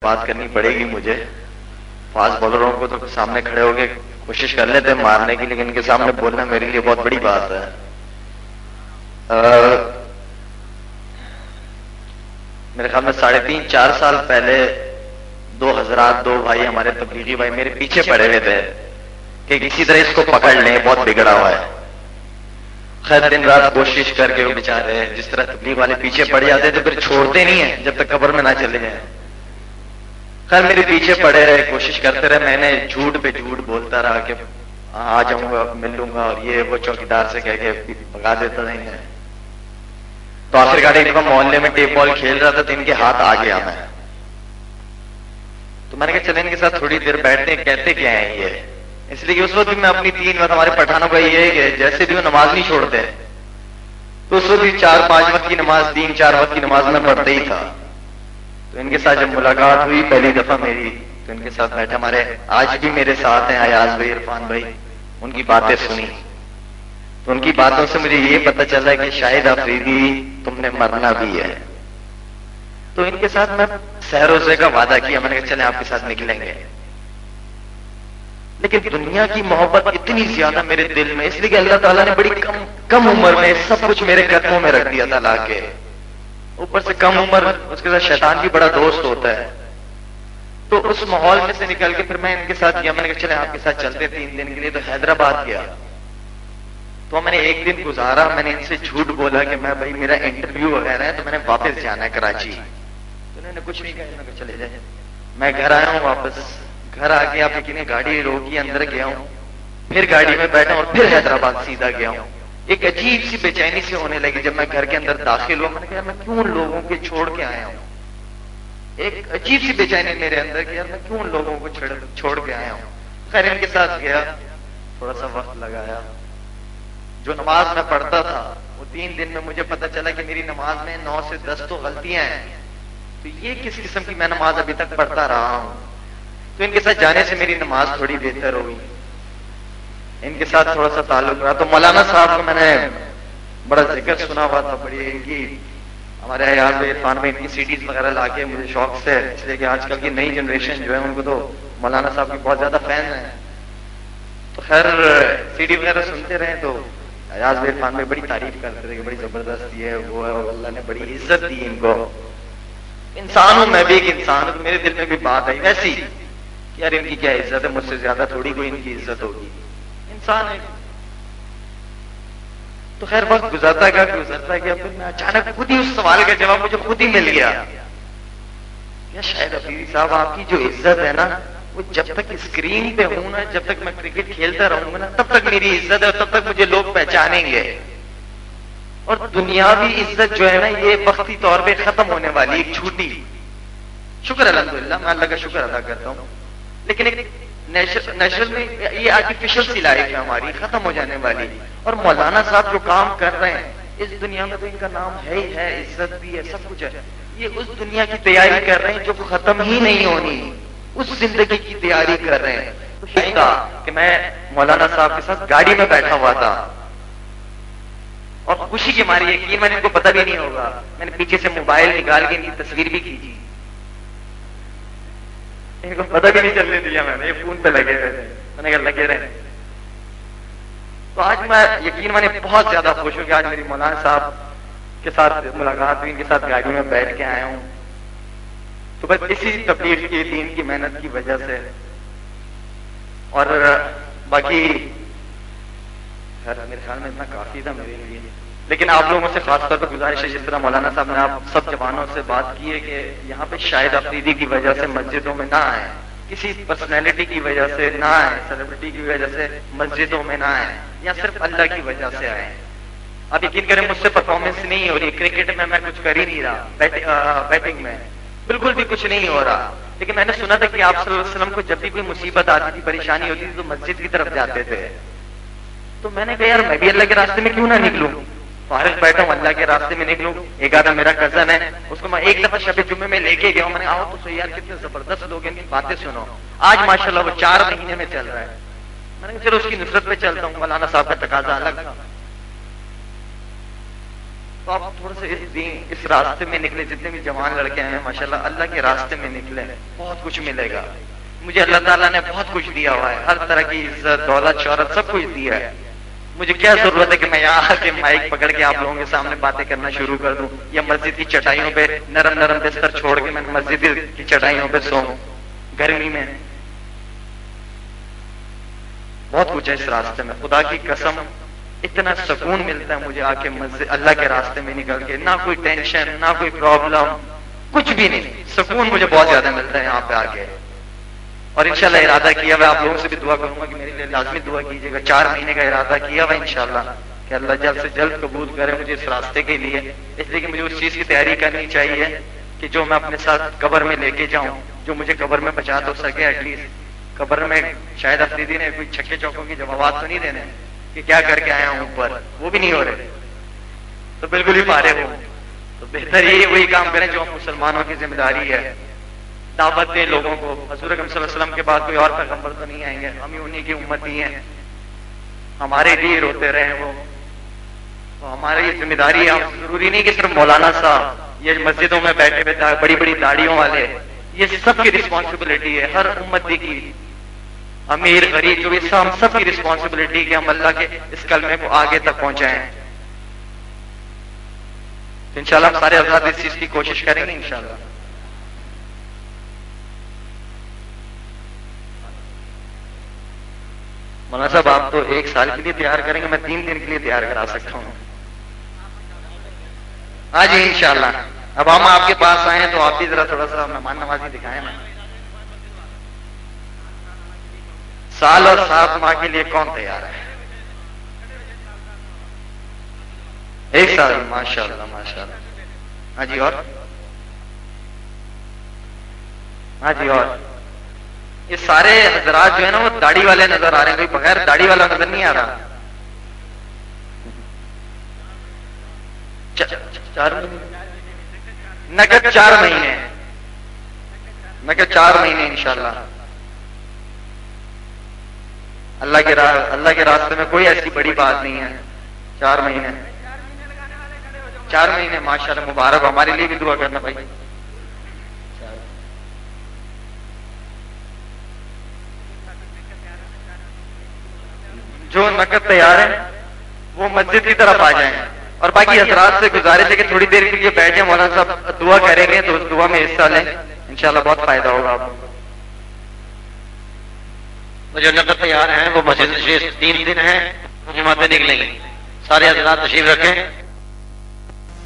بات کرنی پڑے گی مجھے. فاسٹ بالروں کو تو سامنے کھڑے ہو کے کوشش کر لیتے ہیں مارنے کی، لیکن ان کے سامنے بولنا میرے لیے بہت بڑی بات ہے. میرے خیال میں 3.5-4 سال پہلے دو حضرات، دو بھائی ہمارے تبلیغی بھائی میرے پیچھے پڑے ہوئے تھے کہ کسی طرح اس کو پکڑ لیں، بہت بگڑا ہوا ہے. خیر دن رات کوشش کر کے وہ بیچارے جس طرح تبلیغ والے پیچھے پڑ جاتے تو پھر چھوڑتے نہیں ہیں جب تک قبر میں نہ چلے جائیں. خیر میرے پیچھے پڑے رہے، کوشش کرتے رہے. میں نے جھوٹ پہ جھوٹ بولتا رہا کہ آ جاؤں گا، مل لوں گا، اور یہ وہ چوکیدار سے کہہ کے بھگا دیتا نہیں ہے. تو آخر کار ایک دفعہ محلے میں ٹیپ بال کھیل رہا تھا تو ان کے ہاتھ آ گیا میں. تو میں نے کہا چلے ان کے ساتھ تھوڑی دیر بیٹھتے ہیں، کہتے کیا ہیں یہ. اس لیے کہ اس وقت بھی میں اپنی 3 وقت، ہمارے پٹھانوں کا یہ ہے کہ جیسے بھی وہ نماز نہیں چھوڑتے، تو اس وقت بھی 4-5 وقت کی نماز، 3-4 وقت کی نماز میں پڑھتے ہی تھا. تو ان کے ساتھ جب ملاقات ہوئی پہلی دفعہ میری، تو ان کے ساتھ بیٹھے، ہمارے آج بھی میرے ساتھ ہیں ایاز بھائی، عرفان بھائی. ان کی باتیں سنی تو ان کی باتوں سے مجھے یہ پتہ چلا کہ شاہد آفریدی تم نے مرنا بھی ہے. تو ان کے ساتھ میں سحر روزے کا وعدہ کیا، میں نے کہا چلیں آپ کے ساتھ نکلیں گے. لیکن دنیا کی محبت اتنی زیادہ میرے دل میں، اس لیے کہ اللہ تعالیٰ نے بڑی کم عمر میں سب کچھ میرے قدموں میں رکھ دیا تھا لا کے. اوپر سے کم عمر، اس کے ساتھ شیطان بھی بڑا دوست ہوتا ہے. تو اس ماحول میں سے نکل کے پھر میں ان کے ساتھ گیا. میں نے کہا چلیں آپ کے ساتھ چلتے 3 دن کے لیے. تو حیدرآباد گیا تو میں نے 1 دن گزارا. میں نے ان سے جھوٹ بولا کہ میں بھائی میرا انٹرویو وغیرہ ہے تو میں نے واپس جانا ہے کراچی. تو انہوں نے کچھ نہیں کہا، انہوں نے چلے جائیں. میں گھر آیا ہوں، واپس گھر آ کے آپ یقین گاڑی روکی، اندر گیا ہوں، پھر گاڑی میں بیٹھا اور پھر حیدرآباد سیدھا گیا ہوں. ایک عجیب سی بے چینی سے ہونے لگی جب میں گھر کے اندر داخل ہوا. میں نے کہا میں کیوں لوگوں کے چھوڑ کے آیا ہوں. ایک عجیب سی بے چینی میرے اندر کہ یار میں کیوں لوگوں کو چھوڑ کے آیا ہوں. خیر ان کے ساتھ گیا، تھوڑا سا وقت لگایا. جو نماز میں پڑھتا تھا وہ 3 دن میں مجھے پتا چلا کہ میری نماز میں 9 سے 10 تو غلطیاں ہیں. تو یہ کس قسم کی میں نماز ابھی تک پڑھتا رہا ہوں. تو ان کے ساتھ جانے سے میری نماز تھوڑی بہتر ہوئی، ان کے ساتھ تھوڑا سا تعلق رہا. تو مولانا صاحب کو میں نے بڑا ذکر سنا ہوا تھا، بڑی ان کی، ہمارے ایاز بھائی، عرفان بھائی، ان کی CDs وغیرہ لا کے مجھے شوق سے، اس لیے کہ آج کل کی نئی جنریشن جو ہے ان کو تو مولانا صاحب کی بہت زیادہ فین ہیں. تو خیر CD وغیرہ سنتے رہے تو ایاز بھائی، عرفان بھائی بڑی تعریف کرتے تھے کہ بڑی زبردست ہے وہ ہے، اللہ نے بڑی عزت دی ان کو. انسان ہوں، میں بھی ایک انسان ہوں. میرے دل میں بھی بات آئی ویسی کہ یار ان کی کیا عزت ہے، مجھ سے زیادہ تھوڑی کوئی ان کی عزت ہوگی، انسان ہے. تو خیر وقت گزرتا گیا. پھر میں اچانک خود ہی اس سوال کا جواب مجھے خود ہی مل گیا. یا شاید افریدی صاحب آپ کی جو عزت ہے نا، وہ جب تک اسکرین پہ ہوں نا، جب تک میں کرکٹ کھیلتا رہوں گا نا، تب تک میری عزت ہے، تب تک مجھے لوگ پہچانیں گے. اور دنیاوی عزت جو ہے نا، یہ وقتی طور پہ ختم ہونے والی ایک چھوٹی. شکر الحمدللہ، میں اللہ کا شکر ادا کرتا ہوں. لیکن ایک نیچرل میں یہ آرٹیفیشل سی لائف ہے ہماری، ختم ہو جانے والی. اور مولانا صاحب جو کام کر رہے ہیں اس دنیا میں، تو ان کا نام ہے ہی ہے، عزت بھی ہے، سب کچھ ہے. یہ اس دنیا کی تیاری کر رہے ہیں جو ختم ہی نہیں ہونی، اس زندگی کی تیاری کر رہے ہیں. تو کہ میں مولانا صاحب کے ساتھ گاڑی میں بیٹھا ہوا تھا اور خوشی کی ماری یقین میں نے ان کو پتہ بھی نہیں ہوگا، میں نے پیچھے سے موبائل نکال کے ان کی تصویر بھی کھینچی، ان کو پتہ بھی نہیں چلنے دیا. میں نے یہ فون پہ لگے رہے تھے، میں نے کہا لگے رہے. تو آج میں یقین میں نے بہت زیادہ خوش ہوں کہ آج میری مولانا صاحب کے ساتھ ملاقات ہوئی، ان کے ساتھ گاڑی میں بیٹھ کے آیا ہوں. تو بس اسی تبلیغ کی، دین کی محنت کی وجہ سے. اور باقی میرے خیال میں اتنا کافی تھا میرے لیے. لیکن آپ لوگوں سے خاص طور پر گزارش ہے، جس طرح مولانا صاحب نے آپ سب جوانوں سے بات کی ہے کہ یہاں پہ شاہد آفریدی کی وجہ سے مسجدوں میں نہ آئے، کسی پرسنالٹی کی وجہ سے نہ آئے، سیلیبریٹی کی وجہ سے مسجدوں میں نہ آئے، یا صرف اللہ کی وجہ سے آئے. اب یقین کریں مجھ سے پرفارمنس نہیں ہو رہی، کرکٹ میں کچھ کر ہی نہیں رہا، بیٹنگ میں بالکل بھی کچھ نہیں ہو رہا. لیکن میں نے سنا تھا کہ آپ صلی اللہ علیہ وسلم کو جب بھی کوئی مصیبت آتی تھی، پریشانی ہوتی تھی، تو مسجد کی طرف جاتے تھے. تو میں نے کہا یار میں بھی اللہ کے راستے میں کیوں نہ نکلوں، فارغ بیٹھا ہوں اللہ کے راستے میں نکلوں. ایک آدھا میرا کزن ہے، اس کو میں ایک دفعہ شب جمعے میں لے کے گیا ہوں. میں نے آؤ تو صحیح یار کتنے زبردست لوگ ان کی باتیں سنو. آج ماشاءاللہ وہ 4 مہینے میں چل رہا ہے. میں نے چلو اس کی نصرت پہ چلتا ہوں. مولانا صاحب کا تقاضا الگ تھا. تو آپ تھوڑا سا اس راستے میں نکلے، جتنے بھی جوان لڑکے ہیں ماشاءاللہ اللہ کے راستے میں نکلے، بہت کچھ ملے گا. مجھے اللہ تعالیٰ نے بہت کچھ دیا ہوا ہے، ہر طرح کی عزت دولت شہرت سب کچھ دیا ہے. مجھے کیا ضرورت ہے کہ میں یہاں آ کے مائک پکڑ کے آپ لوگوں کے سامنے باتیں کرنا شروع کر دوں، یا مسجد کی چٹائیوں پہ نرم نرم بستر چھوڑ کے میں مسجد کی چٹائیوں پہ سوؤں گرمی میں. بہت کچھ ہے اس راستے میں، خدا کی قسم اتنا سکون ملتا ہے مجھے آ کے مسجد اللہ کے راستے میں نکل کے. نہ کوئی ٹینشن، نہ کوئی پرابلم، کچھ بھی نہیں. سکون مجھے بہت زیادہ ملتا ہے یہاں پہ آ کے. اور انشاءاللہ ارادہ کیا ہوا، آپ لوگوں سے بھی دعا کروں گا کہ میرے لیے لازمی دعا کیجیے گا. 4 مہینے کا ارادہ کیا ہوا انشاءاللہ کہ اللہ جلد سے جلد قبول کرے مجھے اس راستے کے لیے. اس لیے کہ مجھے اس چیز کی تیاری کرنی چاہیے کہ جو میں اپنے ساتھ قبر میں لے کے جاؤں، جو مجھے قبر میں بچا تو سکے. ایٹ لیسٹ قبر میں شاید افریدی نے کوئی چھکے چوکوں کی جوابات تو نہیں دینے کہ کیا کر کے آیا ہوں اوپر، وہ بھی نہیں ہو رہے، تو بالکل ہی فارغ ہوں. تو بہتر یہ وہی کام کریں جو مسلمانوں کی ذمہ داری ہے. دعوت دیں لوگوں کو. حضور اکرم صلی اللہ علیہ وسلم کے بعد کوئی اور پیغمبر تو نہیں آئیں گے، ہم ہی انہی کی امتی ہیں. ہمارے لیے روتے رہے وہ، تو ہماری یہ ذمہ داری ہے. ضروری نہیں کہ صرف مولانا صاحب، یہ مسجدوں میں بیٹھے ہوئے بڑی بڑی داڑیوں والے، یہ سب کی رسپانسبلٹی ہے، ہر امتی کی. امیر غریب جو بھی ہم سب کی رسپانسبلٹی کہ ہم اللہ کے اس کلمے کو آگے تک پہنچائیں. انشاءاللہ ہم سارے حضرات اس چیز کی کوشش کریں گے انشاءاللہ. مولانا صاحب آپ تو 1 سال کے لیے تیار کریں گے، میں 3 دن کے لیے تیار کرا سکتا ہوں. ہاں جی انشاءاللہ. اب ہم آپ کے پاس آئے ہیں تو آپ بھی ذرا تھوڑا سا مہمان نوازی دکھائیں. نا سال اور 7 ماہ کے لیے کون تیار ہے؟ 1 سال. ماشاءاللہ ماشاءاللہ. ہاں جی. اور ہاں جی. اور یہ سارے حضرات جو ہے نا وہ داڑھی والے نظر آ رہے ہیں، کوئی بغیر داڑھی والا نظر نہیں آ رہا. 4 نقد 4 مہینے، نقد 4 مہینے انشاءاللہ. اللہ کے راستے میں کوئی ایسی بڑی بات نہیں ہے. 4 مہینے 4 مہینے ماشاءاللہ مبارک. ہمارے لیے بھی دعا کرنا بھائی. جو نقد تیار ہے وہ مسجد کی طرف آ جائیں. اور باقی حضرات سے گزارش ہے کہ تھوڑی دیر کے لیے بیٹھ جائیں، مولانا صاحب دعا کریں گے تو اس دعا میں حصہ لیں، انشاءاللہ بہت فائدہ ہوگا آپ کو. جو نقد تیار ہیں وہ مسجد 3 دن ہیں، جماعتیں نکلیں گی. سارے حضرات تشریف رکھیں.